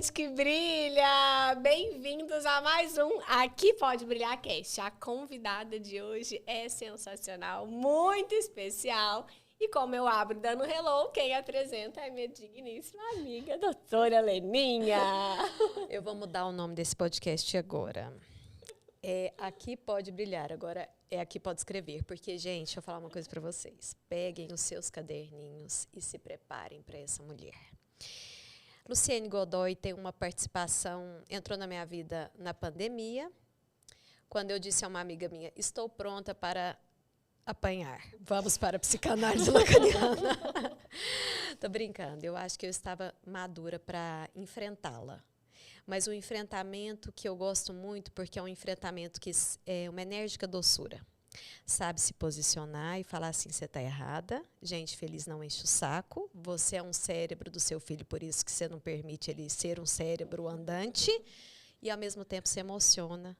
gente que brilha! Bem-vindos a mais um Aqui Pode Brilhar Cast. A convidada de hoje é sensacional, muito especial. E como eu abro dando hello, quem apresenta é minha digníssima amiga, doutora Leninha. Eu vou mudar o nome desse podcast agora. É Aqui Pode Brilhar, agora é Aqui Pode Escrever. Porque, gente, deixa eu falar uma coisa para vocês. Peguem os seus caderninhos e se preparem para essa mulher. Luciene Godoy tem uma participação, entrou na minha vida na pandemia, quando eu disse a uma amiga minha, estou pronta para apanhar. Vamos para a psicanálise lacaniana. Tô brincando, eu acho que eu estava madura para enfrentá-la. Mas um enfrentamento que eu gosto muito, porque é um enfrentamento que é uma enérgica doçura. Sabe se posicionar e falar assim, você está errada, gente feliz não enche o saco, você é um cérebro do seu filho, por isso que você não permite ele ser um cérebro andante, e ao mesmo tempo se emociona,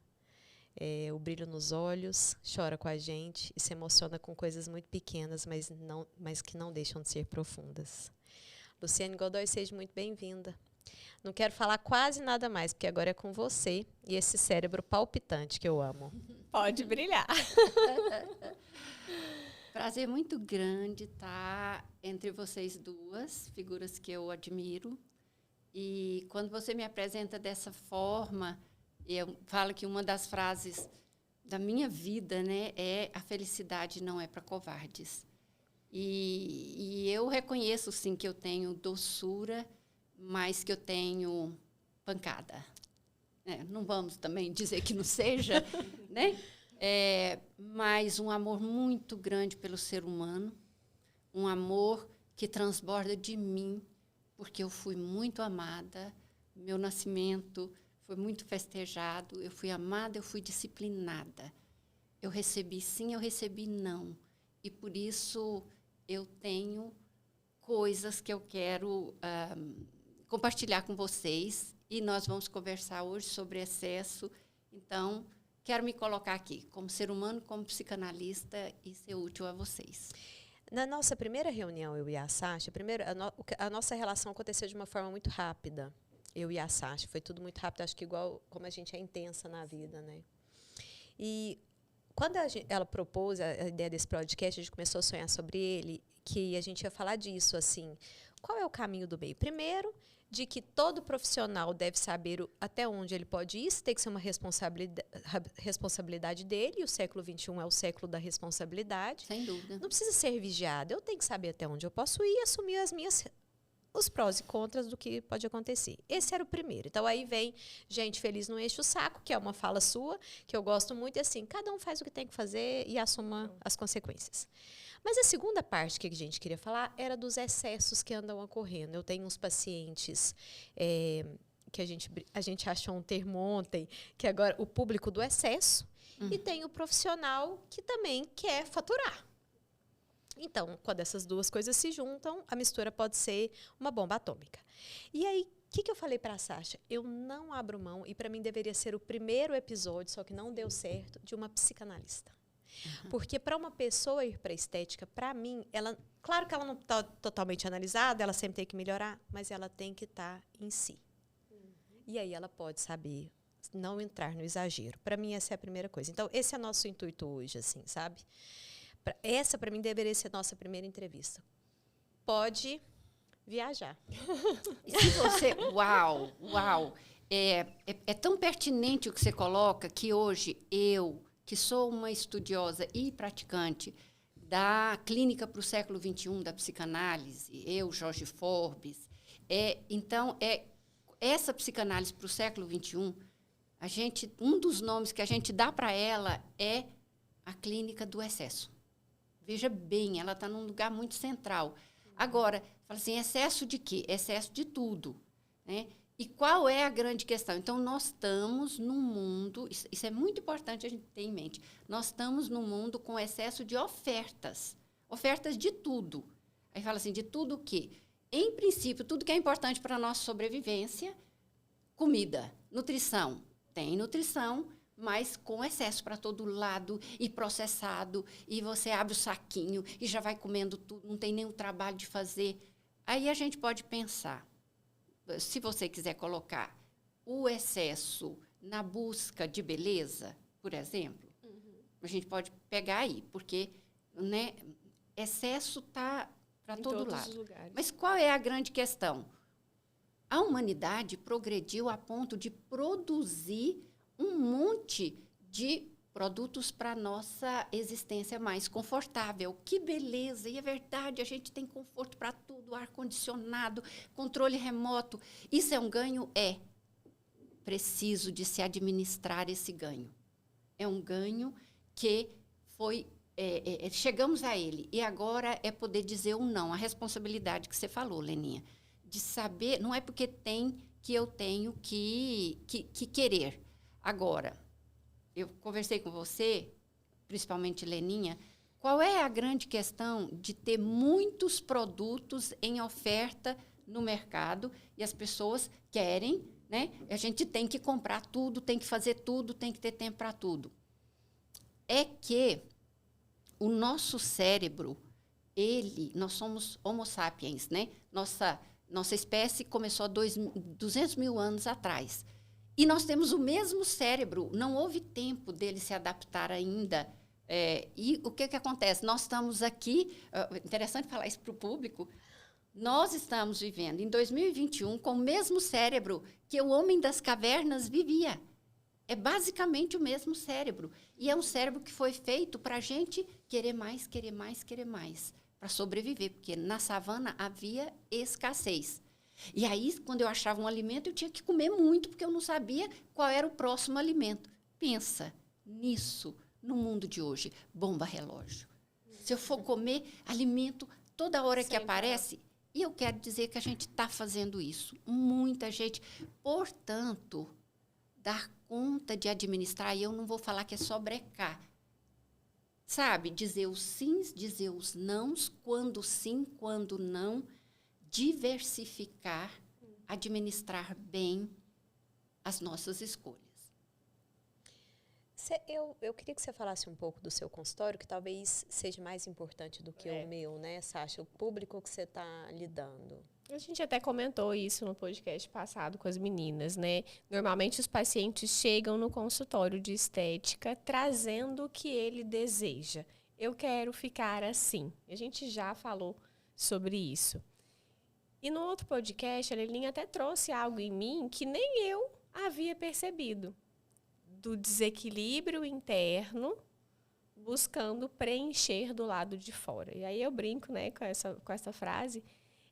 o brilho nos olhos, chora com a gente e se emociona com coisas muito pequenas, mas que não deixam de ser profundas. Luciene Godoy, seja muito bem-vinda. Não quero falar quase nada mais, porque agora é com você e esse cérebro palpitante que eu amo. Pode brilhar. Prazer muito grande estar entre vocês duas, figuras que eu admiro. E quando você me apresenta dessa forma, eu falo que uma das frases da minha vida, né, é a felicidade não é para covardes. E eu reconheço, sim, que eu tenho doçura, mas que eu tenho pancada. Não vamos também dizer que não seja, né? Mas um amor muito grande pelo ser humano, um amor que transborda de mim, porque eu fui muito amada, meu nascimento foi muito festejado, eu fui amada, eu fui disciplinada. Eu recebi sim, eu recebi não. E por isso eu tenho coisas que eu quero compartilhar com vocês. E nós vamos conversar hoje sobre excesso. Então, quero me colocar aqui como ser humano, como psicanalista e ser útil a vocês. Na nossa primeira reunião, eu e a Sasha, a nossa relação aconteceu de uma forma muito rápida. Eu e a Sasha, foi tudo muito rápido, acho que igual como a gente é intensa na vida, né? E quando ela propôs a ideia desse podcast, a gente começou a sonhar sobre ele, que a gente ia falar disso, assim, qual é o caminho do meio? Primeiro, de que todo profissional deve saber até onde ele pode ir, isso tem que ser uma responsabilidade dele, e o século XXI é o século da responsabilidade. Sem dúvida. Não precisa ser vigiado, eu tenho que saber até onde eu posso ir e assumir os prós e contras do que pode acontecer. Esse era o primeiro. Então, aí vem gente feliz não enche o saco, que é uma fala sua, que eu gosto muito, e assim, cada um faz o que tem que fazer e assuma as consequências. Mas a segunda parte que a gente queria falar era dos excessos que andam ocorrendo. Eu tenho uns pacientes que a gente achou um termo ontem, que agora o público do excesso, e tem o profissional que também quer faturar. Então, quando essas duas coisas se juntam, a mistura pode ser uma bomba atômica. E aí, o que eu falei para a Sasha? Eu não abro mão, e para mim deveria ser o primeiro episódio, só que não deu certo, de uma psicanalista. Porque para uma pessoa ir para a estética, para mim, claro que ela não está totalmente analisada, ela sempre tem que melhorar, mas ela tem que estar em si. E aí ela pode saber não entrar no exagero. Para mim, essa é a primeira coisa. Então, esse é nosso intuito hoje, assim, sabe? Essa, para mim, deveria ser a nossa primeira entrevista. Pode viajar. E se você... Uau! É tão pertinente o que você coloca que hoje eu, que sou uma estudiosa e praticante da clínica para o século XXI, da psicanálise, eu, Jorge Forbes, então, essa psicanálise para o século XXI, um dos nomes que a gente dá para ela é a clínica do excesso. Veja bem, ela está num lugar muito central. Agora, fala assim, excesso de quê? Excesso de tudo, né? E qual é a grande questão? Então, nós estamos num mundo, isso é muito importante a gente ter em mente, nós estamos num mundo com excesso de ofertas de tudo. Aí fala assim, de tudo o quê? Em princípio, tudo que é importante para a nossa sobrevivência, comida, nutrição. Tem nutrição, mas com excesso para todo lado, e processado, e você abre o saquinho e já vai comendo tudo, não tem nenhum trabalho de fazer. Aí a gente pode pensar, se você quiser colocar o excesso na busca de beleza, por exemplo, a gente pode pegar aí, porque, né, excesso está para todo lado. Mas qual é a grande questão? A humanidade progrediu a ponto de produzir um monte de produtos para a nossa existência mais confortável. Que beleza! E é verdade, a gente tem conforto para tudo, ar-condicionado, controle remoto. Isso é um ganho? É. Preciso de se administrar esse ganho. É um ganho que foi... chegamos a ele. E agora é poder dizer um não. A responsabilidade que você falou, Leninha. De saber... Não é porque tem que eu tenho que querer. Agora... Eu conversei com você, principalmente Leninha, qual é a grande questão de ter muitos produtos em oferta no mercado e as pessoas querem, né? A gente tem que comprar tudo, tem que fazer tudo, tem que ter tempo para tudo. É que o nosso cérebro, nós somos homo sapiens, né? Nossa espécie começou há 200 mil anos atrás. E nós temos o mesmo cérebro, não houve tempo dele se adaptar ainda. E o que acontece? Nós estamos aqui, interessante falar isso para o público, nós estamos vivendo em 2021 com o mesmo cérebro que o homem das cavernas vivia. É basicamente o mesmo cérebro. E é um cérebro que foi feito para a gente querer mais, querer mais, querer mais, para sobreviver, porque na savana havia escassez. E aí, quando eu achava um alimento, eu tinha que comer muito, porque eu não sabia qual era o próximo alimento. Pensa nisso no mundo de hoje. Bomba relógio. Se eu for comer alimento toda hora que aparece, e eu quero dizer que a gente está fazendo isso. Muita gente. Portanto, dar conta de administrar, e eu não vou falar que é só brecar. Sabe? Dizer os sims, dizer os nãos, quando sim, quando não. Diversificar, administrar bem as nossas escolhas. Eu queria que você falasse um pouco do seu consultório, que talvez seja mais importante do que o meu, né, Sasha? O público que você está lidando. A gente até comentou isso no podcast passado com as meninas, né? Normalmente os pacientes chegam no consultório de estética trazendo o que ele deseja. Eu quero ficar assim. A gente já falou sobre isso. E no outro podcast, a Lelinha até trouxe algo em mim que nem eu havia percebido. Do desequilíbrio interno, buscando preencher do lado de fora. E aí eu brinco, né, com essa frase,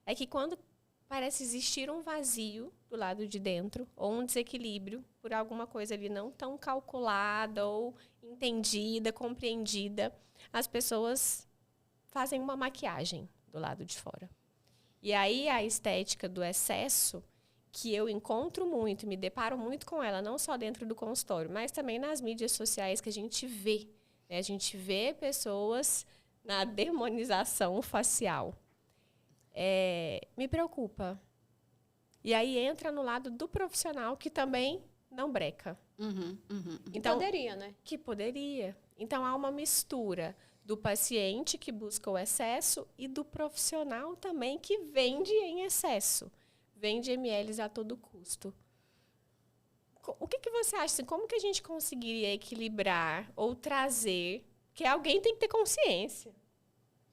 é que quando parece existir um vazio do lado de dentro, ou um desequilíbrio por alguma coisa ali não tão calculada, ou entendida, compreendida, as pessoas fazem uma maquiagem do lado de fora. E aí a estética do excesso, que eu encontro muito, me deparo muito com ela, não só dentro do consultório, mas também nas mídias sociais que a gente vê. Né? A gente vê pessoas na demonização facial. Me preocupa. E aí entra no lado do profissional, que também não breca. Então, poderia, né? Que poderia. Então, há uma mistura do paciente que busca o excesso e do profissional também que vende em excesso. Vende mls a todo custo. O que você acha? Assim, como que a gente conseguiria equilibrar ou trazer? Porque alguém tem que ter consciência.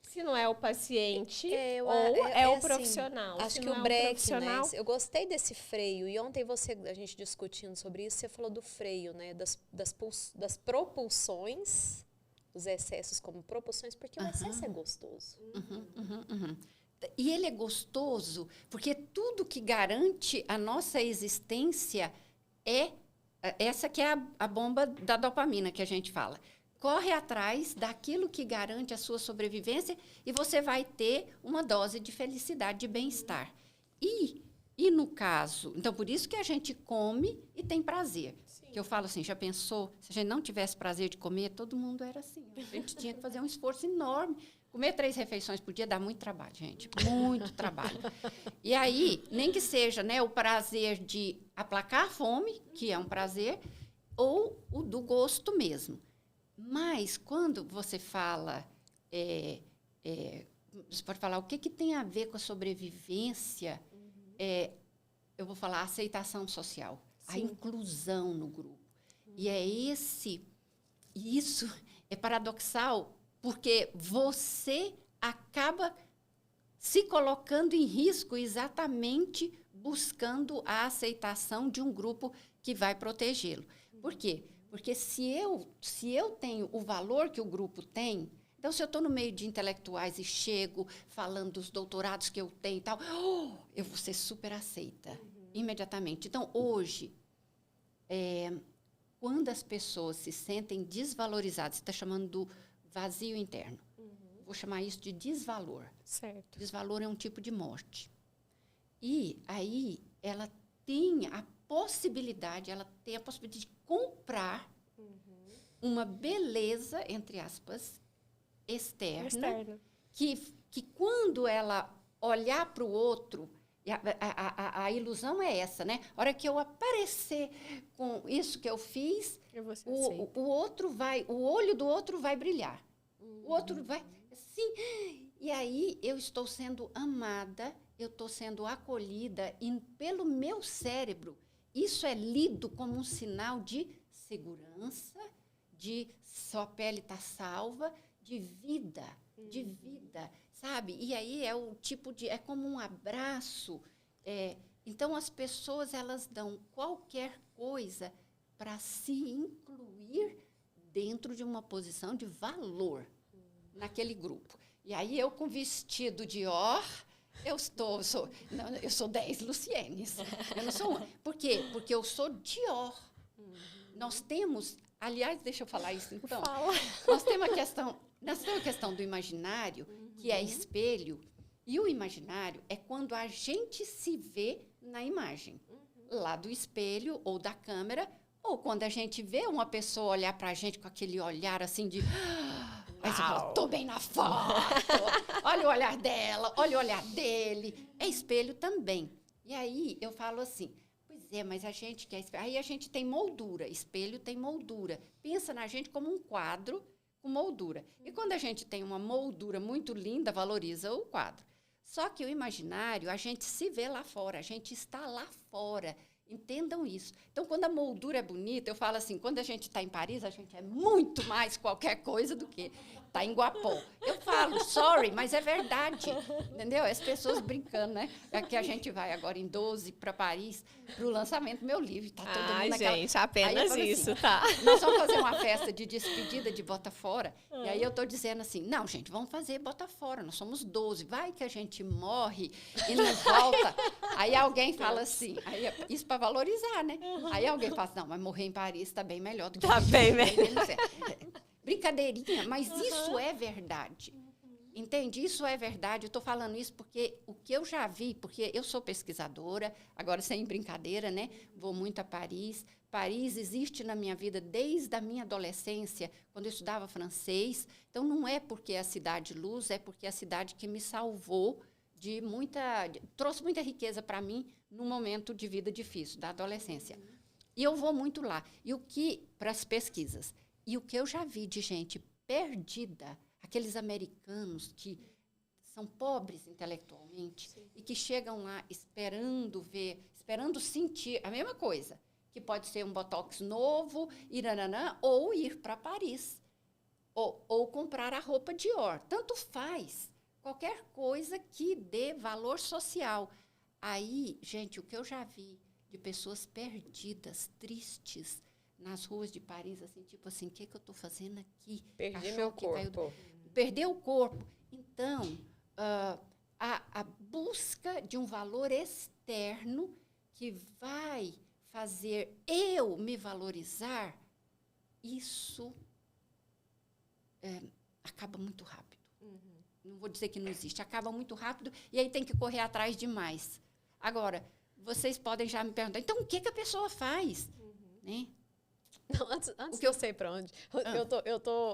Se não é o paciente ou o profissional. Acho que o break, né? Eu gostei desse freio. E ontem a gente discutindo sobre isso, você falou do freio, né? Das propulsões, os excessos como propulsões, porque o excesso é gostoso. E ele é gostoso porque tudo que garante a nossa existência é essa que é a bomba da dopamina que a gente fala. Corre atrás daquilo que garante a sua sobrevivência e você vai ter uma dose de felicidade, de bem-estar. E no caso... Então, por isso que a gente come e tem prazer. Sim. Que eu falo assim, já pensou? Se a gente não tivesse prazer de comer, todo mundo era assim. A gente tinha que fazer um esforço enorme. Comer 3 refeições por dia dá muito trabalho, gente. Muito trabalho. E aí, nem que seja, né, o prazer de aplacar a fome, que é um prazer, ou o do gosto mesmo. Mas, quando você fala... você pode falar o que tem a ver com a sobrevivência... eu vou falar, aceitação social, a Sim. inclusão no grupo. E isso é paradoxal, porque você acaba se colocando em risco exatamente buscando a aceitação de um grupo que vai protegê-lo. Por quê? Porque se eu tenho o valor que o grupo tem, então, se eu estou no meio de intelectuais e chego falando dos doutorados que eu tenho e tal, eu vou ser super aceita imediatamente. Então, hoje, quando as pessoas se sentem desvalorizadas, você está chamando do vazio interno, vou chamar isso de desvalor. Certo. Desvalor é um tipo de morte. E aí ela tem a possibilidade de comprar uma beleza, entre aspas, externa. Que quando ela olhar para o outro, a ilusão é essa, né? A hora que eu aparecer com isso que eu fiz, o outro o olho do outro vai brilhar. O outro vai, sim. E aí eu estou sendo amada, eu estou sendo acolhida pelo meu cérebro. Isso é lido como um sinal de segurança, de sua pele está salva, de vida, sabe? E aí é o tipo de, é como um abraço. Então as pessoas elas dão qualquer coisa para se incluir dentro de uma posição de valor naquele grupo. E aí eu com vestido Dior, eu sou 10 Lucienes. Eu não sou uma. Por quê? Porque eu sou Dior. Nós temos, aliás, deixa eu falar isso então. Nós temos a questão do imaginário, que é espelho, e o imaginário é quando a gente se vê na imagem, lá do espelho ou da câmera, ou quando a gente vê uma pessoa olhar para a gente com aquele olhar assim de... Aí você fala, tô bem na foto, olha o olhar dela, olha o olhar dele. É espelho também. E aí eu falo assim, pois é, mas a gente quer espelho. Aí a gente tem moldura, espelho tem moldura. Pensa na gente como um quadro com moldura. E quando a gente tem uma moldura muito linda, valoriza o quadro. Só que o imaginário, a gente se vê lá fora, a gente está lá fora. Entendam isso. Então, quando a moldura é bonita, eu falo assim, quando a gente está em Paris, a gente é muito mais qualquer coisa do que está em Guapó. Eu falo, sorry, mas é verdade. Entendeu? As pessoas brincando, né? É que a gente vai agora em 12 para Paris, para o lançamento do meu livro. Tá todo mundo naquela... gente, apenas isso, assim, tá? Nós vamos fazer uma festa de despedida de Bota Fora. E aí eu estou dizendo assim, não, gente, vamos fazer Bota Fora. Nós somos 12. Vai que a gente morre e não volta. Aí alguém fala assim, aí isso para valorizar, né? Aí alguém fala, não, mas morrer em Paris está bem melhor do que... Tá bem melhor. Brincadeirinha, mas isso é verdade. Entende? Isso é verdade. Eu estou falando isso porque o que eu já vi, porque eu sou pesquisadora, agora sem brincadeira, né? Vou muito a Paris. Paris existe na minha vida desde a minha adolescência, quando eu estudava francês. Então, não é porque é a cidade luz, é porque é a cidade que me salvou trouxe muita riqueza para mim num momento de vida difícil, da adolescência. E eu vou muito lá. Para as pesquisas. E o que eu já vi de gente perdida, aqueles americanos que são pobres intelectualmente e que chegam lá esperando sentir a mesma coisa, que pode ser um botox novo, ou ir para Paris, ou comprar a roupa Dior. Tanto faz. Qualquer coisa que dê valor social. Aí, gente, o que eu já vi de pessoas perdidas, tristes, nas ruas de Paris, assim, tipo assim, o que eu estou fazendo aqui? Perdi meu corpo. Perdeu o corpo. Então, a busca de um valor externo que vai fazer eu me valorizar, isso acaba muito rápido. Não vou dizer que não existe, acaba muito rápido e aí tem que correr atrás de mais. Agora, vocês podem já me perguntar, então o que a pessoa faz? Né? Não, antes que eu sei para onde.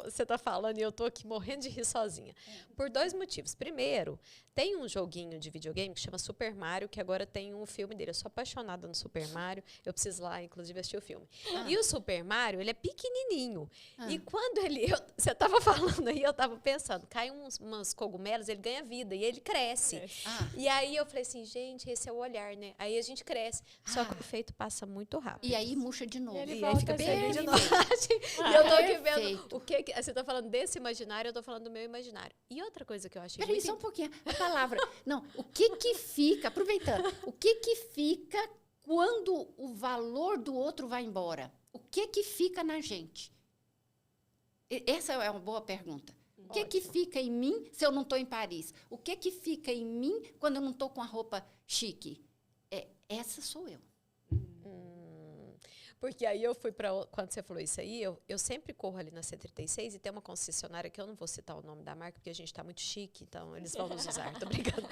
Você tá falando e eu tô aqui morrendo de rir sozinha. Por 2 motivos. Primeiro, tem um joguinho de videogame que chama Super Mario, que agora tem um filme dele. Eu sou apaixonada no Super Mario. Eu preciso lá, inclusive, assistir o filme. E o Super Mario, ele é pequenininho. E quando você tava falando aí, eu tava pensando, cai umas cogumelos, ele ganha vida e ele cresce. E aí eu falei assim, gente, esse é o olhar, né? Aí a gente cresce. Só que o efeito passa muito rápido. E aí murcha de novo. Ele E aí fica volta de novo. E eu tô aqui vendo o que você tá falando desse imaginário, eu tô falando do meu imaginário. E outra coisa que eu achei Peraí, só um pouquinho. A palavra. Não, o que fica, aproveitando, o que fica quando o valor do outro vai embora? O que fica na gente? Essa é uma boa pergunta. O que fica em mim se eu não estou em Paris? O que fica em mim quando eu não estou com a roupa chique? Essa sou eu. Porque aí eu fui quando você falou isso aí, eu sempre corro ali na C36 e tem uma concessionária que eu não vou citar o nome da marca, porque a gente está muito chique, então eles vão nos usar, tô brincando.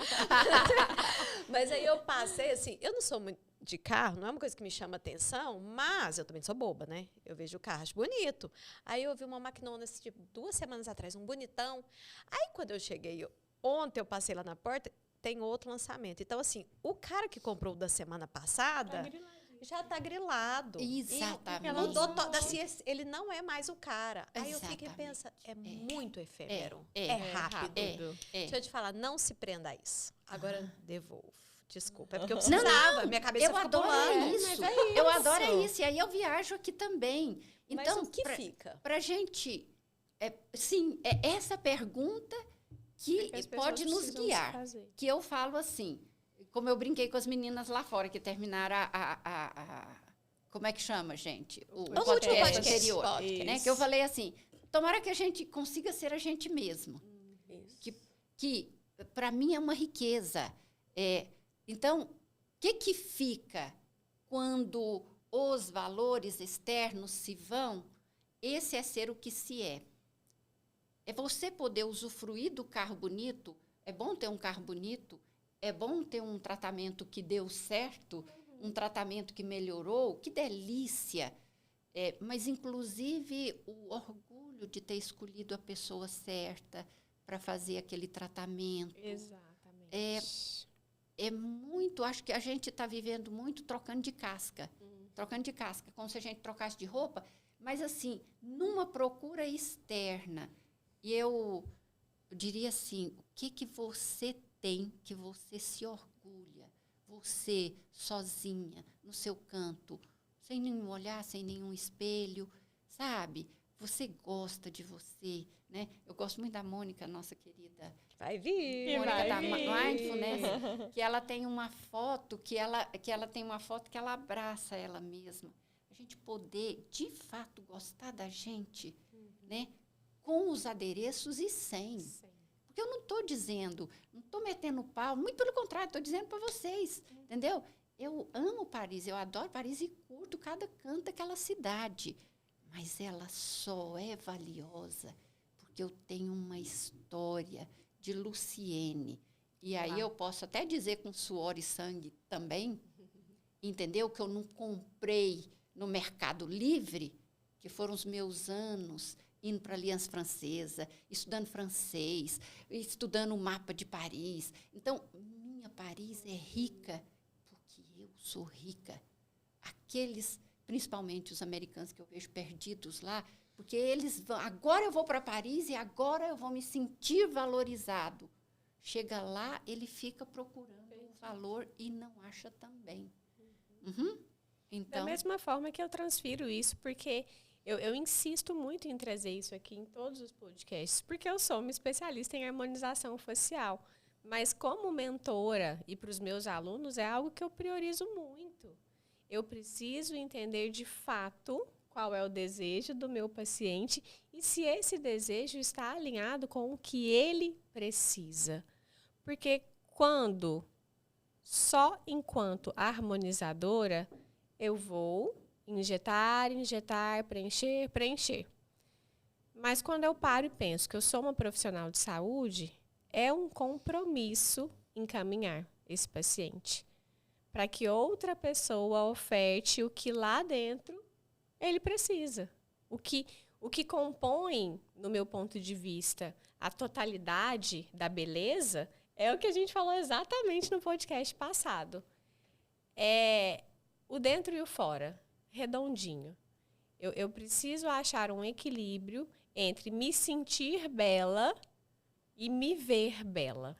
Mas aí eu passei assim, eu não sou muito de carro, não é uma coisa que me chama atenção, mas eu também sou boba, né? Eu vejo o carro, acho bonito. Aí eu vi uma maquinona, tipo, 2 semanas atrás, um bonitão. Aí quando eu cheguei, ontem eu passei lá na porta, tem outro lançamento. Então, assim, o cara que comprou o da semana passada já está grilado. Exatamente. Assim, ele não é mais o cara. Aí eu fiquei pensando, muito efêmero. É rápido. Deixa eu te falar, não se prenda a isso. Agora, devolvo. Desculpa, é porque eu precisava. Minha cabeça ficou pulando. Isso. Eu adoro isso. E aí eu viajo aqui também. Então, mas o que fica? Pra gente, sim, é essa pergunta que pode nos guiar. Que eu falo assim, como eu brinquei com as meninas lá fora, que terminaram como é que chama, gente? O podcast anterior. Né? Que eu falei assim, tomara que a gente consiga ser a gente mesmo. Que para mim é uma riqueza. Então, o que fica quando os valores externos se vão? Esse é ser o que se é. É você poder usufruir do carro bonito. É bom ter um carro bonito. É bom ter um tratamento que deu certo, um tratamento que melhorou. Que delícia! Mas, inclusive, o orgulho de ter escolhido a pessoa certa para fazer aquele tratamento. Exatamente. É muito, acho que a gente está vivendo muito trocando de casca. Trocando de casca, como se a gente trocasse de roupa, mas assim, numa procura externa. E eu diria assim, o que você tem que você se orgulha? Você, sozinha, no seu canto, sem nenhum olhar, sem nenhum espelho, sabe? Você gosta de você, né? Eu gosto muito da Mônica, nossa querida. Vai vir. Mônica da Mindfulness, que ela tem uma foto que ela abraça ela mesma. A gente poder, de fato, gostar da gente, né? Com os adereços e sem. Porque eu não estou dizendo, não estou metendo pau, muito pelo contrário, estou dizendo para vocês, entendeu? Eu amo Paris, eu adoro Paris e curto cada canto daquela cidade. Mas ela só é valiosa porque eu tenho uma história de Luciene. E aí eu posso até dizer com suor e sangue também, entendeu? Que eu não comprei no Mercado Livre, que foram os meus anos indo para a Aliança Francesa, estudando francês, estudando o mapa de Paris. Então, minha Paris é rica porque eu sou rica. Aqueles, principalmente os americanos que eu vejo perdidos lá, porque eles vão, agora eu vou para Paris e agora eu vou me sentir valorizado. Chega lá, ele fica procurando o valor e não acha também. Então, da mesma forma que eu transfiro isso, porque eu insisto muito em trazer isso aqui em todos os podcasts, porque eu sou uma especialista em harmonização facial. Mas como mentora e para os meus alunos, é algo que eu priorizo muito. Eu preciso entender de fato qual é o desejo do meu paciente e se esse desejo está alinhado com o que ele precisa. Porque só enquanto harmonizadora, eu vou injetar, preencher. Mas quando eu paro e penso que eu sou uma profissional de saúde, é um compromisso encaminhar esse paciente para que outra pessoa oferte o que lá dentro ele precisa. O que compõe, no meu ponto de vista, a totalidade da beleza é o que a gente falou exatamente no podcast passado. É o dentro e o fora, redondinho. Eu preciso achar um equilíbrio entre me sentir bela e me ver bela.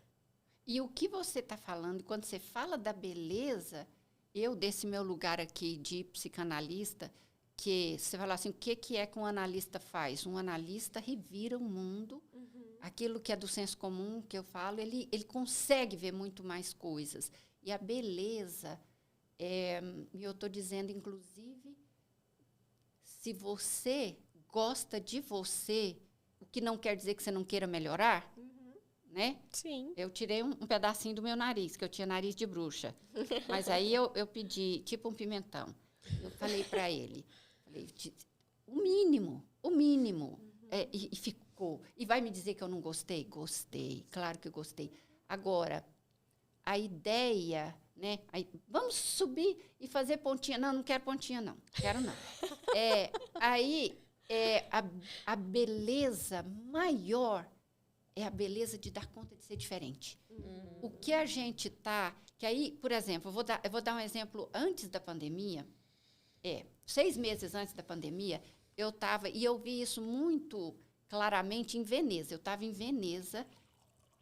E o que você está falando, quando você fala da beleza, eu, desse meu lugar aqui de psicanalista, que você fala assim, o que é que um analista faz? Um analista revira o mundo, aquilo que é do senso comum, que eu falo, ele consegue ver muito mais coisas. E a beleza, eu estou dizendo, inclusive, se você gosta de você, o que não quer dizer que você não queira melhorar, né? Sim. Eu tirei um pedacinho do meu nariz, que eu tinha nariz de bruxa. Mas aí eu pedi, tipo um pimentão. Eu falei para ele, o mínimo. E ficou. E vai me dizer que eu não gostei? Gostei, claro que eu gostei. Agora, a ideia, né? Aí, vamos subir e fazer pontinha. Não quero pontinha, não. Quero não. A beleza maior é a beleza de dar conta de ser diferente. O que a gente está... Que aí, por exemplo, eu vou dar um exemplo antes da pandemia. 6 meses antes da pandemia, eu estava... E eu vi isso muito claramente em Veneza. Eu estava em Veneza,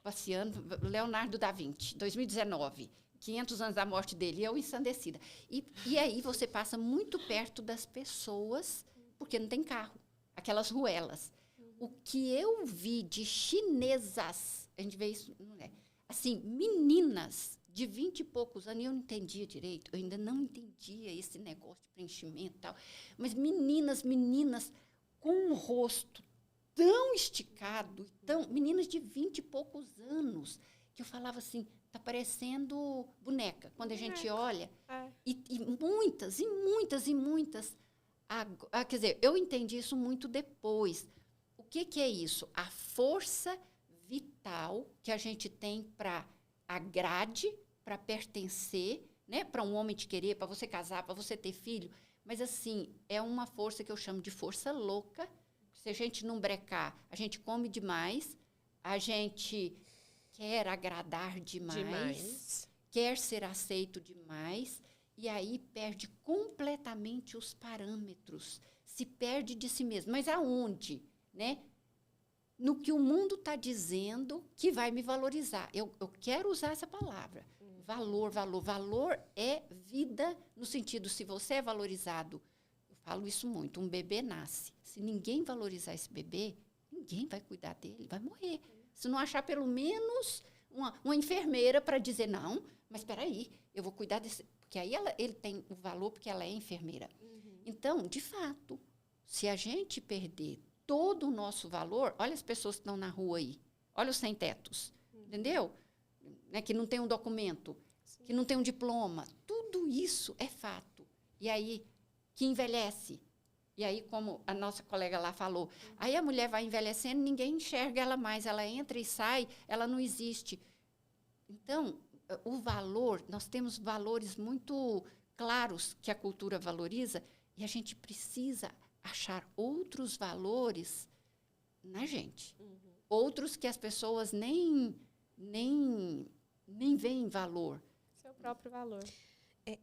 passeando, Leonardo da Vinci, 2019, 500 anos da morte dele, eu ensandecida. E aí você passa muito perto das pessoas, porque não tem carro, aquelas ruelas. O que eu vi de chinesas, a gente vê isso, assim, meninas de 20 e poucos anos, eu não entendia direito, eu ainda não entendia esse negócio de preenchimento e tal, mas meninas com um rosto tão esticado, meninas de 20 e poucos anos, que eu falava assim, tá parecendo boneca, quando a gente olha, e muitas, quer dizer, eu entendi isso muito depois. O que é isso? A força vital que a gente tem para a grade, para pertencer, né? Para um homem te querer, para você casar, para você ter filho. Mas, assim, é uma força que eu chamo de força louca. Se a gente não brecar, a gente come demais, a gente quer agradar demais, quer ser aceito demais, e aí perde completamente os parâmetros, se perde de si mesmo. Mas aonde? Né? No que o mundo está dizendo que vai me valorizar. Eu quero usar essa palavra. Valor. Valor é vida, no sentido, se você é valorizado, eu falo isso muito, um bebê nasce. Se ninguém valorizar esse bebê, ninguém vai cuidar dele, vai morrer. Se não achar pelo menos uma enfermeira para dizer, não, mas espera aí, eu vou cuidar desse... Porque aí ele tem o valor porque ela é enfermeira. Então, de fato, se a gente perder todo o nosso valor, olha as pessoas que estão na rua aí, olha os sem-tetos, entendeu? Né, que não tem um documento, que não tem um diploma, tudo isso é fato. E aí, que envelhece. E aí, como a nossa colega lá falou, aí a mulher vai envelhecendo, ninguém enxerga ela mais, ela entra e sai, ela não existe. Então, o valor, nós temos valores muito claros que a cultura valoriza, e a gente precisa achar outros valores na gente. Outros que as pessoas nem veem valor. Seu próprio valor.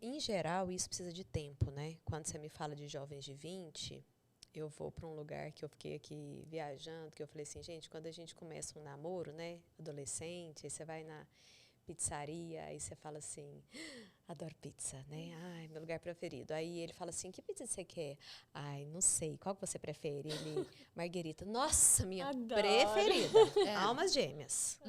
Em geral, isso precisa de tempo, né? Quando você me fala de jovens de 20, eu vou para um lugar que eu fiquei aqui viajando, que eu falei assim, gente, quando a gente começa um namoro, né? Adolescente, aí você vai na pizzaria, aí você fala assim, adoro pizza, né? Ai, meu lugar preferido. Aí ele fala assim, que pizza você quer? Ai, não sei, qual que você prefere? Ele, marguerita. Nossa, minha preferida. Almas gêmeas.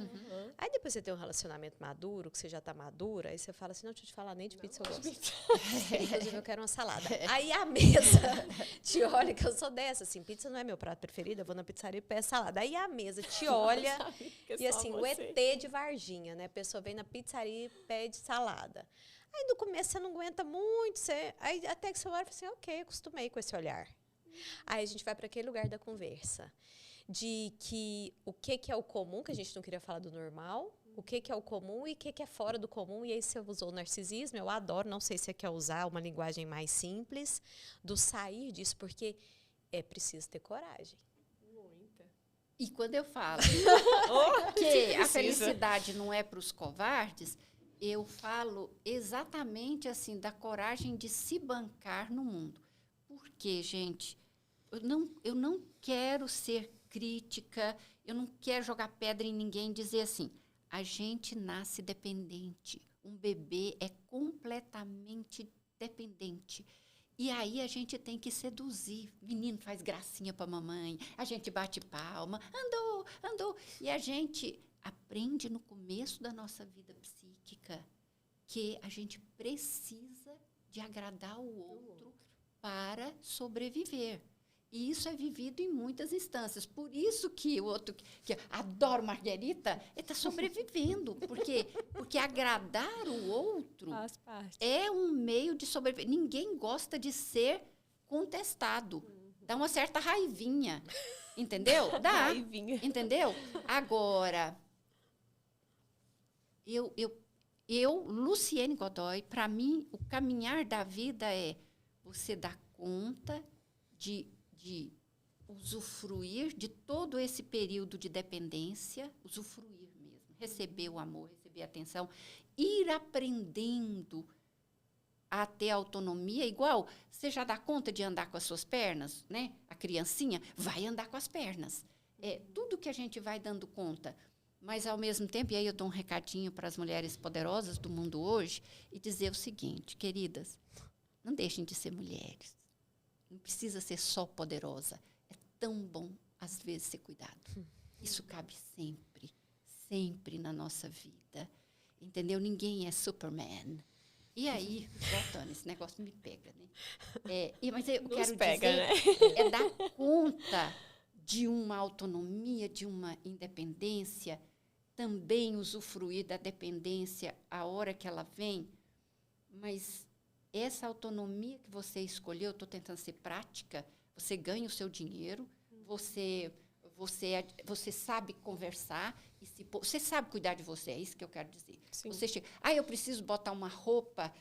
Aí depois você tem um relacionamento maduro, que você já tá madura, aí você fala assim, não, deixa eu te falar, nem de pizza eu gosto. Inclusive, eu quero uma salada. Aí a mesa te olha, que eu sou dessa, assim, pizza não é meu prato preferido, eu vou na pizzaria e peço salada. Aí a mesa te olha, e assim, o ET de Varginha, né? A pessoa vem na pizzaria e pede salada. Aí no começo você não aguenta muito, aí até que você olha e fala assim, ok, acostumei com esse olhar. Aí a gente vai para aquele lugar da conversa, de que o que é o comum, que a gente não queria falar do normal, o que é o comum e o que é fora do comum. E aí você usou o narcisismo, eu adoro, não sei se você quer usar uma linguagem mais simples, do sair disso, porque é preciso ter coragem. Muita. E quando eu falo que a felicidade não é para os covardes, eu falo exatamente assim, da coragem de se bancar no mundo. Porque, gente, eu não quero ser crítica, eu não quero jogar pedra em ninguém e dizer assim, a gente nasce dependente. Um bebê é completamente dependente. E aí a gente tem que seduzir. Menino faz gracinha para mamãe, a gente bate palma, andou. E a gente aprende no começo da nossa vida psíquica que a gente precisa de agradar o outro para sobreviver. E isso é vivido em muitas instâncias. Por isso que o outro, que adora Marguerita, ele está sobrevivendo. Porque agradar o outro é um meio de sobreviver. Ninguém gosta de ser contestado. Dá uma certa raivinha. Entendeu? Dá. Raivinha. Entendeu? Agora, Luciene Godoy, para mim, o caminhar da vida é você dar conta de usufruir de todo esse período de dependência, usufruir mesmo, receber o amor, receber a atenção, ir aprendendo a ter autonomia, igual você já dá conta de andar com as suas pernas, né? A criancinha vai andar com as pernas. É tudo que a gente vai dando conta. Mas, ao mesmo tempo, e aí eu dou um recadinho para as mulheres poderosas do mundo hoje, e dizer o seguinte, queridas, não deixem de ser mulheres. Não precisa ser só poderosa. É tão bom, às vezes, ser cuidado. Isso cabe sempre, sempre na nossa vida. Entendeu? Ninguém é Superman. E aí, voltando, esse negócio me pega, né? Mas eu quero dizer, né? É dar conta de uma autonomia, de uma independência, também usufruir da dependência a hora que ela vem, mas essa autonomia que você escolheu, eu estou tentando ser prática, você ganha o seu dinheiro, você sabe conversar, você sabe cuidar de você, é isso que eu quero dizer. Sim. Você chega, eu preciso botar uma roupa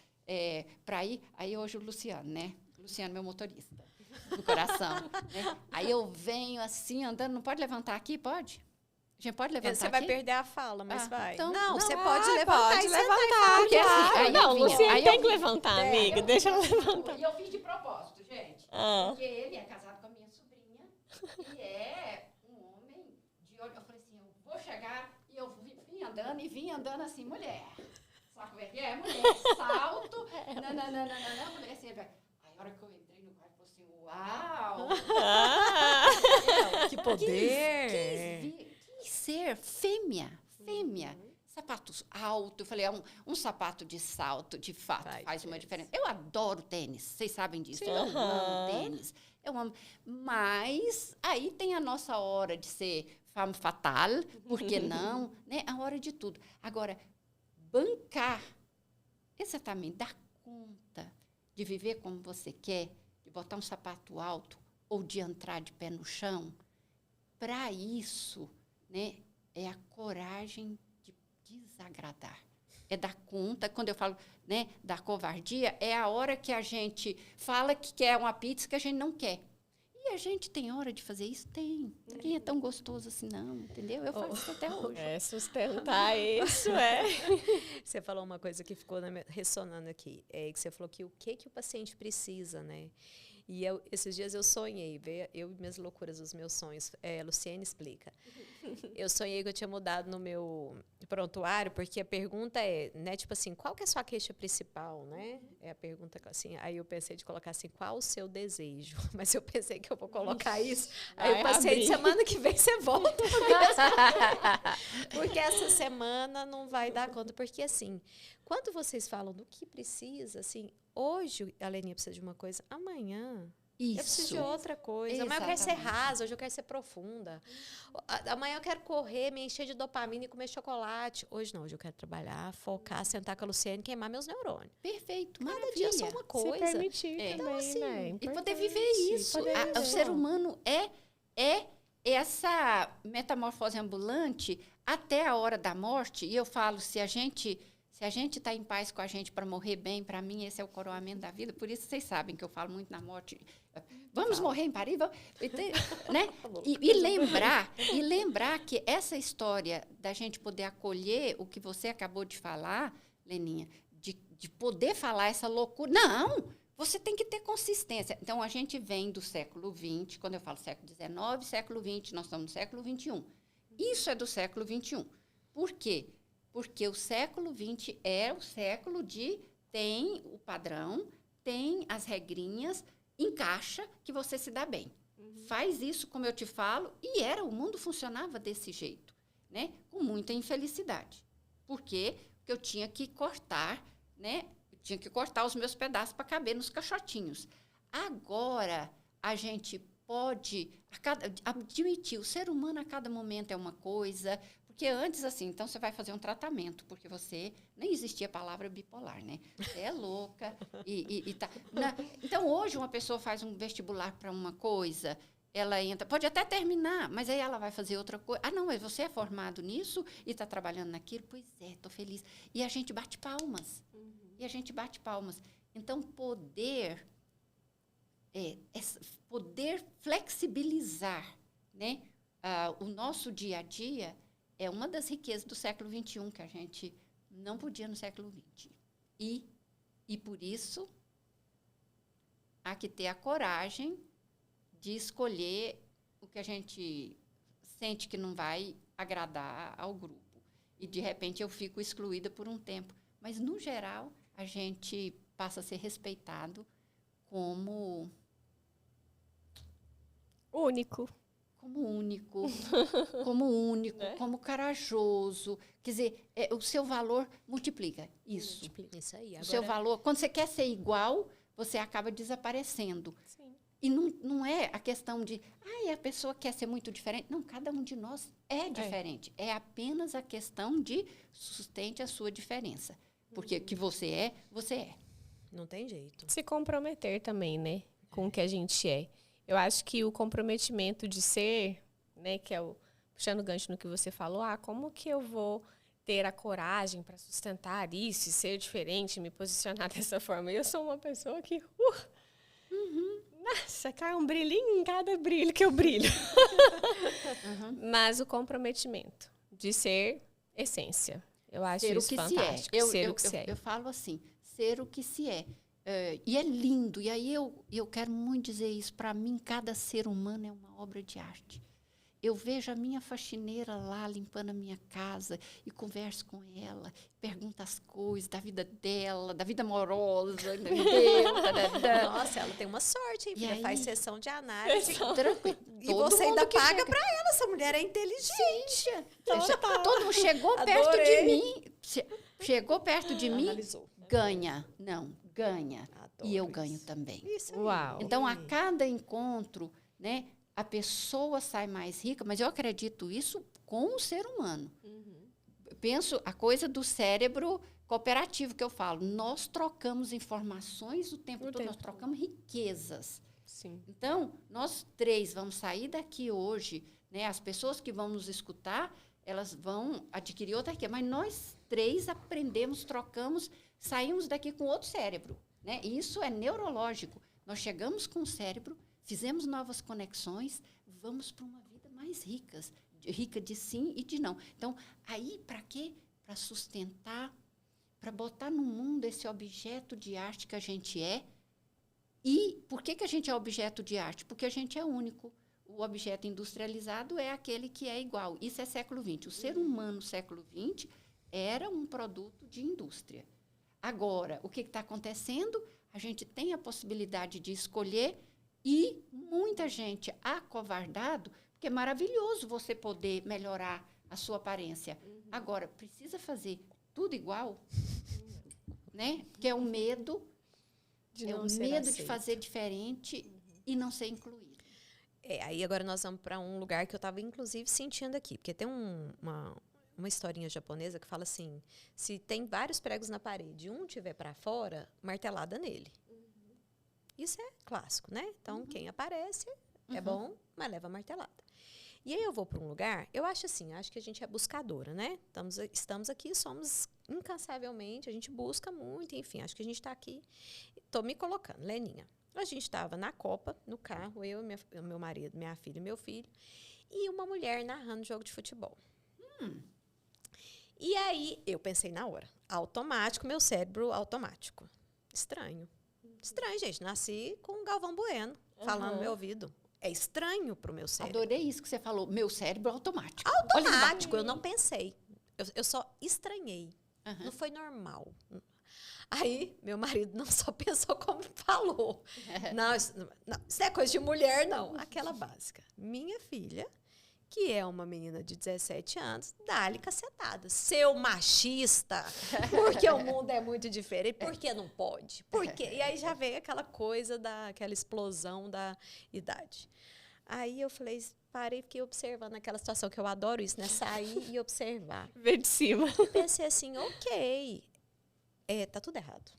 para ir, aí hoje o Luciano, né? Luciano, meu motorista, do coração. Né? Aí eu venho assim, andando, não pode levantar aqui? Pode? A gente pode levantar Você aqui? vai perder a fala, mas vai. Então, não, você pode levantar pode e levantar. Porque, assim, aí não, eu vinha, Luciane aí tem eu que vi- levantar, amiga. Deixa ela levantar. E eu fiz de propósito, gente. Ah. Porque ele é casado com a minha sobrinha e é um homem de olho. Eu falei assim, eu vou chegar e eu vim andando assim, mulher. Sabe como é que é? Mulher, salto. Não. Mulher assim, aí a hora que eu entrei no quarto, eu falei assim, uau! Que poder! Quis ser fêmea. Sapatos altos. Eu falei, um sapato de salto, de fato, faz uma diferença. Eu adoro tênis, vocês sabem disso. Sim. Eu amo tênis. Eu amo. Mas aí tem a nossa hora de ser femme fatale, por que não? Né? A hora de tudo. Agora, bancar, exatamente, dar conta de viver como você quer, de botar um sapato alto ou de entrar de pé no chão, para isso, né, é a coragem de desagradar. É dar conta, quando eu falo, né, da covardia, é a hora que a gente fala que quer uma pizza que a gente não quer. E a gente tem hora de fazer isso? Tem. Ninguém é tão gostoso assim, não, entendeu? Eu faço isso até hoje. Sustentar isso, Você falou uma coisa que ficou ressonando aqui, que você falou que o que o paciente precisa, né? E esses dias eu sonhei, eu e minhas loucuras, os meus sonhos. Luciene explica. Eu sonhei que eu tinha mudado no meu prontuário, porque a pergunta é, né, tipo assim, qual que é a sua queixa principal, né? É a pergunta assim, aí eu pensei de colocar assim, qual o seu desejo? Mas eu pensei que eu vou colocar isso, aí eu passei de semana que vem você volta. Porque essa semana não vai dar conta, porque assim, quando vocês falam do que precisa, assim, hoje a Leninha precisa de uma coisa, amanhã eu preciso de outra coisa. Amanhã eu quero ser rasa, hoje eu quero ser profunda. Amanhã eu quero correr, me encher de dopamina e comer chocolate. Hoje não, hoje eu quero trabalhar, focar, sentar com a Luciene e queimar meus neurônios. Perfeito, Cada maravilha. dia só uma coisa. Se permitir também, então, assim, né? E poder viver isso. O ser humano é essa metamorfose ambulante até a hora da morte, e eu falo, se a gente está em paz com a gente para morrer bem, para mim esse é o coroamento da vida. Por isso vocês sabem que eu falo muito na morte. Vamos morrer em Paris, vamos, né? E lembrar que essa história da gente poder acolher o que você acabou de falar, Leninha, de poder falar essa loucura. Não! Você tem que ter consistência. Então, a gente vem do século XX, quando eu falo século XIX, século XX, nós estamos no século XXI. Isso é do século XXI. Por quê? Porque o século XX é o século tem o padrão, tem as regrinhas, encaixa que você se dá bem. Faz isso, como eu te falo, e o mundo funcionava desse jeito, né? Com muita infelicidade. Por quê? Porque eu tinha que cortar, né? Eu tinha que cortar os meus pedaços para caber nos caixotinhos. Agora, a gente pode admitir, o ser humano a cada momento é uma coisa, porque antes, assim, então você vai fazer um tratamento, porque você, nem existia a palavra bipolar, né? Você é louca e tá... Então, hoje, uma pessoa faz um vestibular para uma coisa, ela entra, pode até terminar, mas aí ela vai fazer outra coisa. Ah, não, mas você é formado nisso e está trabalhando naquilo? Pois é, estou feliz. E a gente bate palmas. Então, poder flexibilizar, né, o nosso dia a dia é uma das riquezas do século XXI, que a gente não podia no século XX. E por isso, há que ter a coragem de escolher o que a gente sente que não vai agradar ao grupo. E, de repente, eu fico excluída por um tempo. Mas, no geral, a gente passa a ser respeitado como único, né? Como corajoso. Quer dizer, o seu valor multiplica. Isso aí. Agora, o seu valor, quando você quer ser igual, você acaba desaparecendo. Sim. E não é a questão de, a pessoa quer ser muito diferente. Não, cada um de nós é diferente. É apenas a questão de sustente a sua diferença. Porque que você é, você é. Não tem jeito. Se comprometer também, né? Com o que a gente é. Eu acho que o comprometimento de ser, né? Que é puxando o gancho no que você falou, como que eu vou ter a coragem para sustentar isso, ser diferente, me posicionar dessa forma? Eu sou uma pessoa que... Nossa, cai um brilhinho em cada brilho que eu brilho. Mas o comprometimento de ser essência. Eu acho isso fantástico. Ser o que se é. Eu falo assim, ser o que se é. E é lindo. E aí eu quero muito dizer isso. Para mim, cada ser humano é uma obra de arte. Eu vejo a minha faxineira lá limpando a minha casa e converso com ela, pergunto as coisas da vida dela, da vida amorosa. Nossa, ela tem uma sorte, hein? Porque aí, faz sessão de análise. Tranquilo. E você ainda paga para ela. Essa mulher é inteligente. Todo mundo chegou perto de mim. Chegou perto de mim, ganha. Não, ganha. E eu ganho também. Isso aí. Uau. Então, a cada encontro, né, a pessoa sai mais rica, mas eu acredito isso com o ser humano. Penso a coisa do cérebro cooperativo que eu falo. Nós trocamos informações o tempo todo, nós trocamos riquezas. Sim. Então, nós três vamos sair daqui hoje, né, as pessoas que vão nos escutar, elas vão adquirir outra riqueza, mas nós três aprendemos, trocamos, saímos daqui com outro cérebro. Né? E isso é neurológico. Nós chegamos com o cérebro, fizemos novas conexões, vamos para uma vida mais rica de sim e de não. Então, aí, para quê? Para sustentar, para botar no mundo esse objeto de arte que a gente é. E por que a gente é objeto de arte? Porque a gente é único. O objeto industrializado é aquele que é igual. Isso é século XX. O ser humano, século XX, era um produto de indústria. Agora, o que está acontecendo? A gente tem a possibilidade de escolher. E muita gente acovardado, porque é maravilhoso você poder melhorar a sua aparência. Agora, precisa fazer tudo igual, né? Porque é o medo, de fazer diferente e não ser incluído. Aí agora nós vamos para um lugar que eu estava, inclusive, sentindo aqui. Porque tem uma historinha japonesa que fala assim, se tem vários pregos na parede, um tiver para fora, martelada nele. Isso é clássico, né? Então, quem aparece é bom, mas leva martelada. E aí eu vou para um lugar, eu acho assim, acho que a gente é buscadora, né? Estamos aqui, somos incansavelmente, a gente busca muito, enfim, acho que a gente está aqui. Estou me colocando, Leninha. A gente estava na Copa, no carro, eu, meu marido, minha filha e meu filho, e uma mulher narrando jogo de futebol. E aí, eu pensei na hora, automático, meu cérebro automático. Estranho. Estranho, gente. Nasci com o Galvão Bueno falando no meu ouvido. É estranho pro meu cérebro. Adorei isso que você falou, meu cérebro automático. Automático, eu não pensei. Eu só estranhei. Uhum. Não foi normal. Aí, meu marido não só pensou como falou. Não, isso é coisa de mulher, não. Aquela básica. Minha filha, que é uma menina de 17 anos, dá-lhe cacetada. Seu machista, porque o mundo é muito diferente, por que não pode? Por quê? E aí já veio aquela coisa, aquela explosão da idade. Aí eu falei, parei, fiquei observando aquela situação, que eu adoro isso, né? Sair e observar. Ver de cima. E pensei assim, ok, tá tudo errado.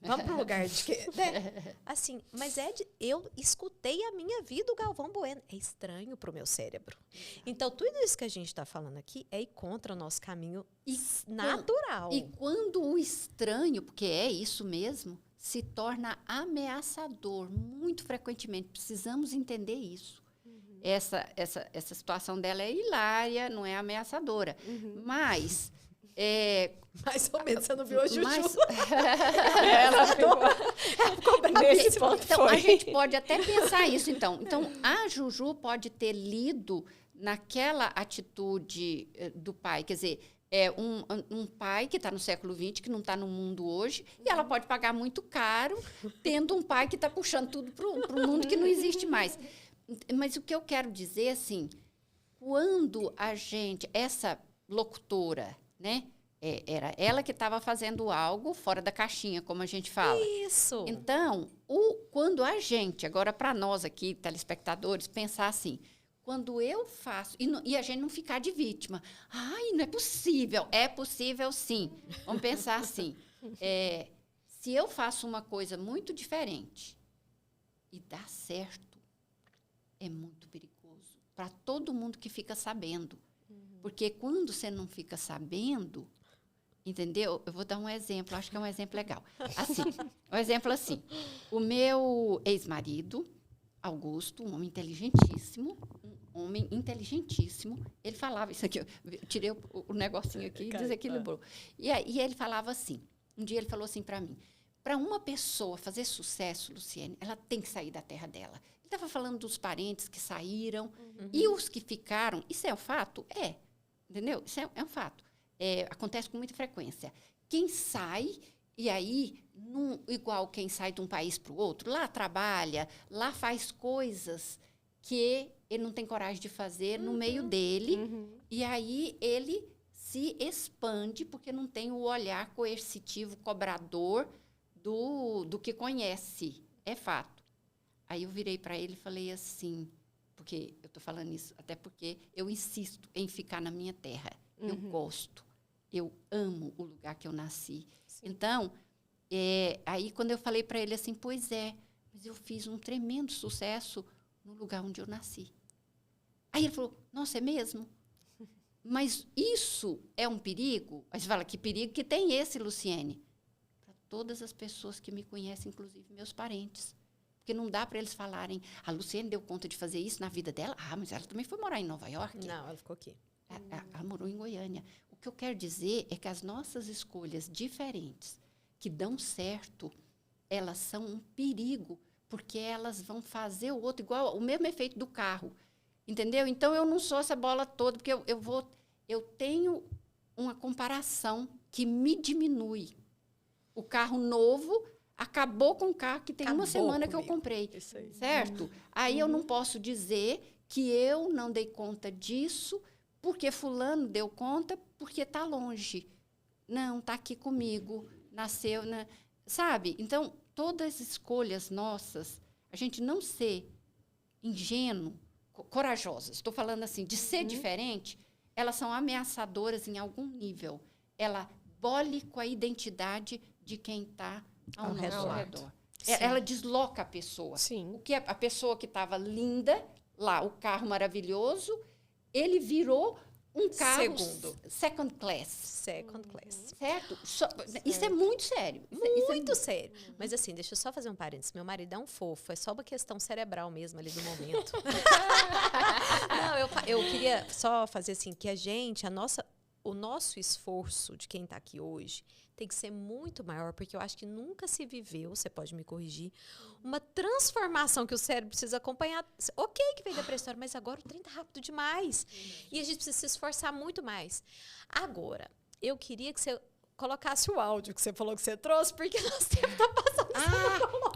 Vamos para o lugar de que, né? Assim, mas eu escutei a minha vida o Galvão Bueno. É estranho para o meu cérebro. Então, tudo isso que a gente está falando aqui é ir contra o nosso caminho natural. E quando o estranho, porque é isso mesmo, se torna ameaçador, muito frequentemente. Precisamos entender isso. Essa situação dela é hilária, não é ameaçadora. Mas... mais ou menos, você não viu a Juju? Ela ficou nesse ponto. Então, a gente pode até pensar isso, então. Então, a Juju pode ter lido naquela atitude do pai, quer dizer, um pai que está no século XX, que não está no mundo hoje, e ela pode pagar muito caro, tendo um pai que está puxando tudo para o mundo que não existe mais. Mas o que eu quero dizer, assim, quando essa locutora, né? Era ela que estava fazendo algo fora da caixinha, como a gente fala. Isso. Então, quando a gente, agora para nós aqui, telespectadores, pensar assim, quando eu faço, e a gente não ficar de vítima. Ai, não é possível. É possível, sim. Vamos pensar assim. Se eu faço uma coisa muito diferente e dá certo, é muito perigoso para todo mundo que fica sabendo. Porque quando você não fica sabendo, entendeu? Eu vou dar um exemplo, acho que é um exemplo legal. Assim, um exemplo assim. O meu ex-marido, Augusto, um homem inteligentíssimo, ele falava isso aqui, eu tirei o negocinho aqui e desequilibrou. E ele falava assim, um dia ele falou assim para mim, para uma pessoa fazer sucesso, Luciene, ela tem que sair da terra dela. Ele estava falando dos parentes que saíram e os que ficaram. Isso é um fato? É. Entendeu? Isso é um fato. Acontece com muita frequência. Quem sai, e aí, igual quem sai de um país para o outro, lá trabalha, lá faz coisas que ele não tem coragem de fazer no meio dele, e aí ele se expande porque não tem o olhar coercitivo, cobrador do que conhece. É fato. Aí eu virei para ele e falei assim, porque eu estou falando isso, até porque eu insisto em ficar na minha terra. Eu gosto, eu amo o lugar que eu nasci. Sim. Então, aí quando eu falei para ele assim, pois mas eu fiz um tremendo sucesso no lugar onde eu nasci. Aí ele falou, nossa, é mesmo? Mas isso é um perigo? Aí você fala, que perigo que tem esse, Luciene? Para todas as pessoas que me conhecem, inclusive meus parentes. Porque não dá para eles falarem, a Luciene deu conta de fazer isso na vida dela. Ah, mas ela também foi morar em Nova York. Não, ela ficou aqui. Ela morou em Goiânia. O que eu quero dizer é que as nossas escolhas diferentes, que dão certo, elas são um perigo, porque elas vão fazer o outro igual, o mesmo efeito do carro. Entendeu? Então, eu não sou essa bola toda, porque eu tenho uma comparação que me diminui. O carro novo acabou com o carro que tem uma semana que eu comprei. Isso aí. Certo? Aí eu não posso dizer que eu não dei conta disso porque fulano deu conta porque está longe. Não, está aqui comigo, nasceu, né? Sabe? Então, todas as escolhas nossas, a gente não ser ingênuo, corajosa, estou falando assim, de ser diferente, elas são ameaçadoras em algum nível. Ela bole com a identidade de quem está ao nosso redor. Ela desloca a pessoa. Sim. O que a pessoa que estava linda, lá, o carro maravilhoso, ele virou um carro Segundo. second class. Second class. Certo? Isso é muito sério. Isso é Muito sério. Mas assim, deixa eu só fazer um parênteses. Meu marido é um fofo, é só uma questão cerebral mesmo ali do momento. Não, eu queria só fazer assim, que o nosso esforço de quem está aqui hoje tem que ser muito maior, porque eu acho que nunca se viveu, você pode me corrigir, uma transformação que o cérebro precisa acompanhar. Ok que veio da pré-história, mas agora o trem tá rápido demais. E a gente precisa se esforçar muito mais. Agora, eu queria que você colocasse o áudio que você falou que você trouxe, porque nós temos tá passando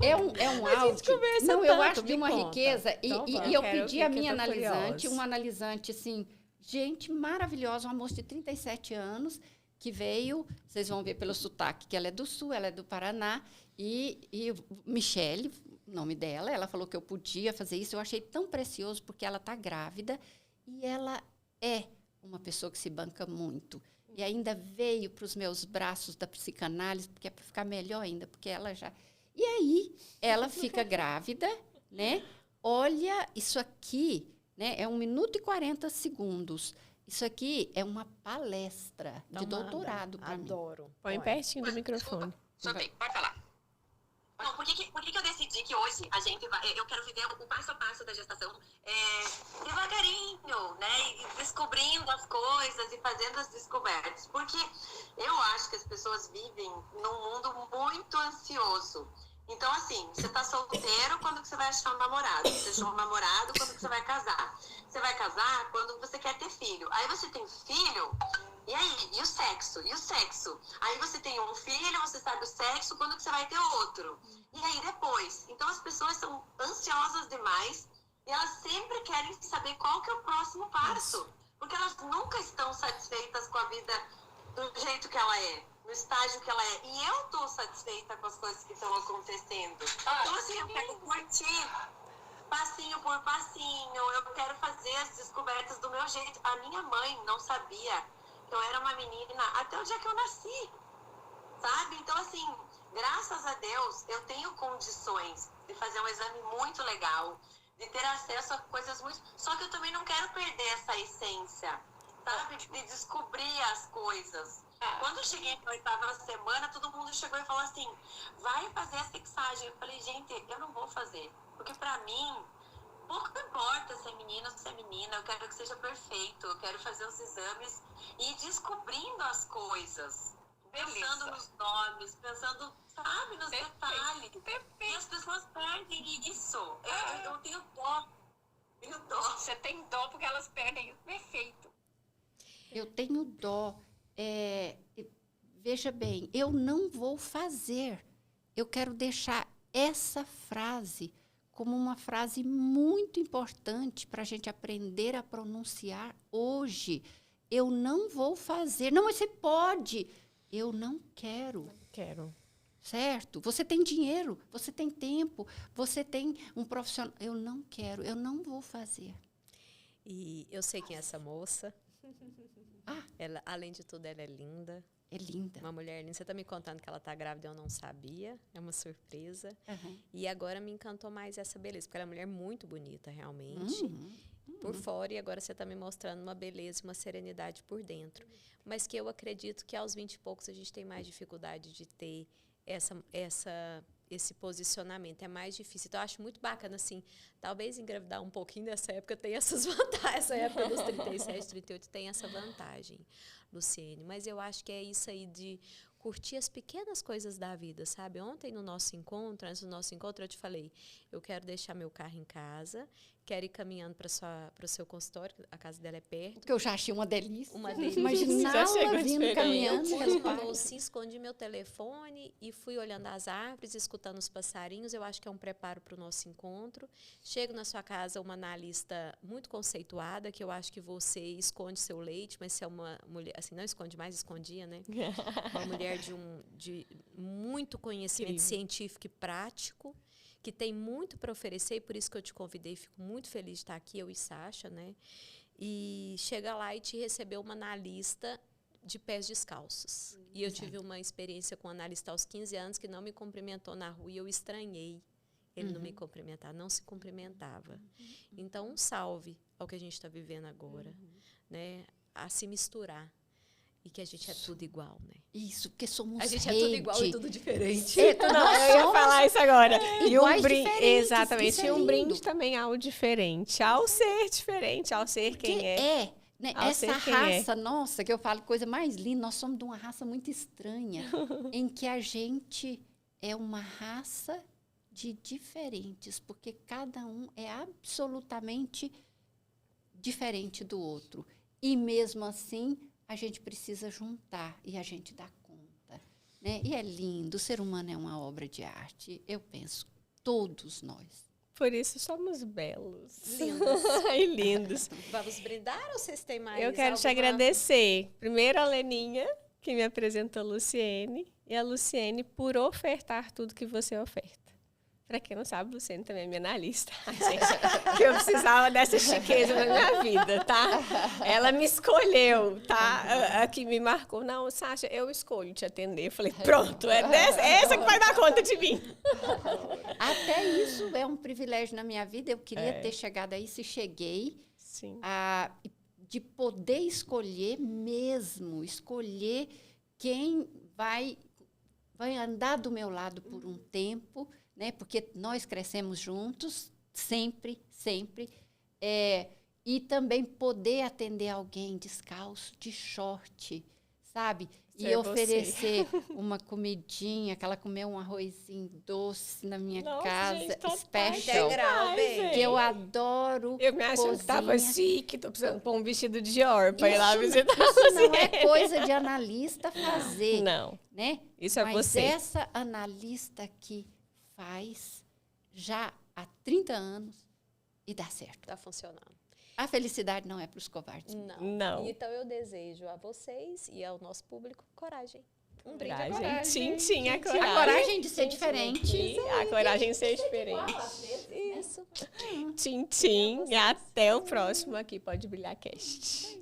é um A gente áudio. conversa Não, eu tanto, acho de me uma conta. riqueza. Então E vamos. eu Quero pedi ouvir, a que eu minha tô analisante, curiosa. uma analisante, assim, gente maravilhosa, uma moça de 37 anos, que veio, vocês vão ver pelo sotaque, que ela é do Sul, ela é do Paraná, e Michele, o nome dela, ela falou que eu podia fazer isso. Eu achei tão precioso, porque ela está grávida e ela é uma pessoa que se banca muito. E ainda veio para os meus braços da psicanálise, porque é para ficar melhor ainda, porque ela já... E aí, ela fica grávida, né? Olha, isso aqui, né, é 1 minuto e 40 segundos. Isso aqui é uma palestra de doutorado para mim. Adoro. Põe pertinho do microfone. Desculpa, pode falar. Não, por que eu decidi que hoje a gente vai... Eu quero viver o passo a passo da gestação devagarinho, né? E descobrindo as coisas e fazendo as descobertas. Porque eu acho que as pessoas vivem num mundo muito ansioso. Então, assim, você tá solteiro quando que você vai achar um namorado. Você achou um namorado quando que você vai casar. Você vai casar quando você quer ter filho. Aí você tem filho... E aí, e o sexo? E o sexo? Aí você tem um filho, você sabe o sexo, quando que você vai ter outro? E aí depois? Então as pessoas são ansiosas demais e elas sempre querem saber qual que é o próximo passo. Porque elas nunca estão satisfeitas com a vida do jeito que ela é, no estágio que ela é. E eu tô satisfeita com as coisas que estão acontecendo. Então assim, eu quero curtir passinho por passinho, eu quero fazer as descobertas do meu jeito. A minha mãe não sabia que eu era uma menina até o dia que eu nasci, sabe? Então, assim, graças a Deus, eu tenho condições de fazer um exame muito legal, de ter acesso a coisas muito... Só que eu também não quero perder essa essência, sabe? De descobrir as coisas. Quando eu cheguei na 8ª semana, todo mundo chegou e falou assim, vai fazer a sexagem. Eu falei, gente, eu não vou fazer, porque pra mim... Pouco importa se é menino ou se é menina, eu quero que seja perfeito, eu quero fazer os exames e ir descobrindo as coisas, pensando nos nomes, pensando, sabe, nos detalhes. E as pessoas perdem isso. Eu tenho dó. Você tem dó porque elas perdem isso. Perfeito. Eu tenho dó. Veja bem, eu não vou fazer. Eu quero deixar essa frase como uma frase muito importante para a gente aprender a pronunciar hoje. Eu não vou fazer. Não, mas você pode. Eu não quero. Não quero. Certo? Você tem dinheiro, você tem tempo, você tem um profissional. Eu não quero, eu não vou fazer. E eu sei quem é essa moça. Ela, além de tudo, ela é linda. É linda. Uma mulher linda. Você está me contando que ela está grávida, eu não sabia. É uma surpresa. Uhum. E agora me encantou mais essa beleza, porque ela é uma mulher muito bonita, realmente. Por fora, e agora você está me mostrando uma beleza e uma serenidade por dentro. Mas que eu acredito que aos 20 e poucos a gente tem mais dificuldade de ter esse posicionamento. É mais difícil. Então, eu acho muito bacana, assim, talvez engravidar um pouquinho nessa época tem essas vantagens. Essa época dos 37, 38 tem essa vantagem, Luciene. Mas eu acho que é isso aí de curtir as pequenas coisas da vida, sabe? Ontem, no nosso encontro, antes do nosso encontro, eu te falei, eu quero deixar meu carro em casa, quero ir caminhando para o seu consultório, a casa dela é perto. Que eu já achei uma delícia. Uma delícia. Imaginar ela vindo caminhando. Eu pus uma bolsinha, escondi meu telefone e fui olhando as árvores, escutando os passarinhos. Eu acho que é um preparo para o nosso encontro. Chego na sua casa, uma analista muito conceituada, que eu acho que você esconde seu leite, mas se é uma mulher, assim, não esconde mais, escondia, né? Uma mulher de muito conhecimento científico e prático, que tem muito para oferecer, e por isso que eu te convidei, fico muito feliz de estar aqui, eu e Sasha, né? E chega lá e te recebeu uma analista de pés descalços. E eu tive uma experiência com um analista aos 15 anos que não me cumprimentou na rua e eu estranhei ele não me cumprimentar, não se cumprimentava. Então, um salve ao que a gente está vivendo agora, né? A se misturar. E que a gente é tudo igual, né? Isso, porque somos A gente rede. é tudo igual e tudo diferente. Não, eu ia falar isso agora. E um iguais brinde, diferentes, exatamente. isso é E um lindo. brinde também ao diferente, ao ser diferente, ao ser Porque quem é. né? Ao Essa ser quem é. raça nossa, que eu falo coisa mais linda, nós somos de uma raça muito estranha, em que a gente é uma raça de diferentes, porque cada um é absolutamente diferente do outro. E mesmo assim, a gente precisa juntar e a gente dá conta, né? E é lindo, o ser humano é uma obra de arte, eu penso, todos nós. Por isso somos belos. Lindos. E lindos. Vamos brindar ou vocês têm mais Eu quero te agradecer. Primeiro a Leninha, que me apresentou a Luciene, e a Luciene por ofertar tudo que você oferta. Para quem não sabe, Luciene também é minha analista. Ai, gente, que eu precisava dessa chiqueza na minha vida, tá? Ela me escolheu, tá? A que me marcou. Não, Sasha, eu escolho te atender. Eu falei, pronto, é essa que vai dar conta de mim. Até isso é um privilégio na minha vida. Eu queria ter chegado a isso e cheguei. Sim. De poder escolher mesmo, escolher quem vai andar do meu lado por um tempo, né? Porque nós crescemos juntos, sempre, sempre. E também poder atender alguém descalço, de short, sabe? E oferecer uma comidinha, que ela comeu um arrozinho doce na minha casa, gente, special, integral, bem. que eu adoro. Eu me achando que tava cozinha. chique, tô precisando pôr um vestido de Dior para ir lá Isso visitar não é você. coisa de analista fazer, Não, né? isso é Mas você. essa analista que faz já há 30 anos e dá certo. Tá funcionando. A felicidade não é para os covardes. Não. Então eu desejo a vocês e ao nosso público coragem. Um brinde à Coragem. coragem. Tchim, a A coragem. coragem de ser diferente. E a coragem de ser diferente. Isso. Tchim. E até o próximo Aqui Pode Brilhar Cast.